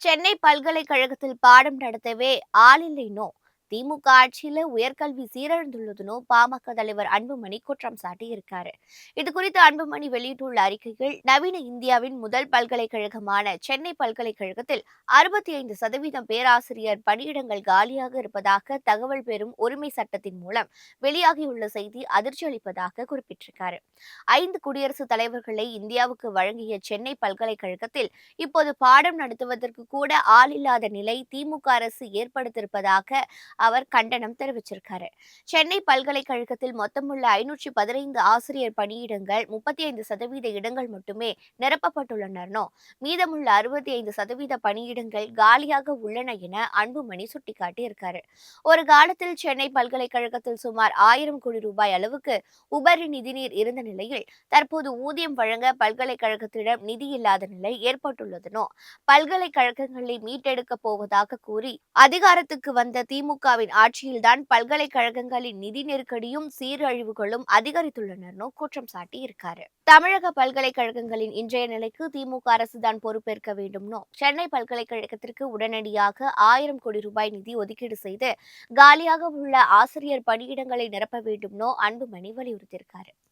சென்னை பல்கலைக்கழகத்தில் பாடம் நடத்தவே ஆளில்லைனோ திமுக ஆட்சியில உயர்கல்வி சீரழிந்துள்ளதுனோ பாமக தலைவர் அன்புமணி குற்றம் சாட்டியிருக்காரு. இது குறித்து அன்புமணி வெளியிட்டுள்ள அறிக்கையில், நவீன இந்தியாவின் முதல் பல்கலைக்கழகமான சென்னை பல்கலைக்கழகத்தில் 65% பேராசிரியர் பணியிடங்கள் காலியாக இருப்பதாக தகவல் பெறும் உரிமை சட்டத்தின் மூலம் வெளியாகியுள்ள செய்தி அதிர்ச்சி அளிப்பதாக குறிப்பிட்டிருக்காரு. 5 குடியரசுத் தலைவர்களை இந்தியாவுக்கு வழங்கிய சென்னை பல்கலைக்கழகத்தில் இப்போது பாடம் நடத்துவதற்கு கூட ஆள் இல்லாத நிலை திமுக அரசு ஏற்படுத்தியிருப்பதாக அவர் கண்டனம் தெரிவிச்சிருக்காரு. சென்னை பல்கலைக்கழகத்தில் மொத்தமுள்ள 515 ஆசிரியர் பணியிடங்கள் 35% இடங்கள் மட்டுமே நிரப்பப்பட்டுள்ளனோ, மீதமுள்ள 65% பணியிடங்கள் காலியாக உள்ளன என அன்புமணி சுட்டிக்காட்டியிருக்காரு. ஒரு காலத்தில் சென்னை பல்கலைக்கழகத்தில் சுமார் 1000 கோடி ரூபாய் அளவுக்கு உபரி நிதிநீர் இருந்த நிலையில் தற்போது ஊதியம் வழங்க பல்கலைக்கழகத்திடம் நிதி இல்லாத நிலை ஏற்பட்டுள்ளதுனோ, பல்கலைக்கழகங்களை மீட்டெடுக்கப் போவதாக கூறி அதிகாரத்துக்கு வந்த திமுகவின் ஆட்சியில்தான் பல்கலைக்கழகங்களின் நிதி நெருக்கடியும் சீரழிவுகளும் அதிகரித்துள்ளனோ குற்றம் சாட்டி இருக்காரு. தமிழக பல்கலைக்கழகங்களின் இன்றைய நிலைக்கு திமுக அரசுதான் பொறுப்பேற்க வேண்டும்னோ, சென்னை பல்கலைக்கழகத்திற்கு உடனடியாக 1000 கோடி ரூபாய் நிதி ஒதுக்கீடு செய்து காலியாக உள்ள ஆசிரியர் பணியிடங்களை நிரப்ப வேண்டும்னோ அன்புமணி வலியுறுத்தியிருக்காரு.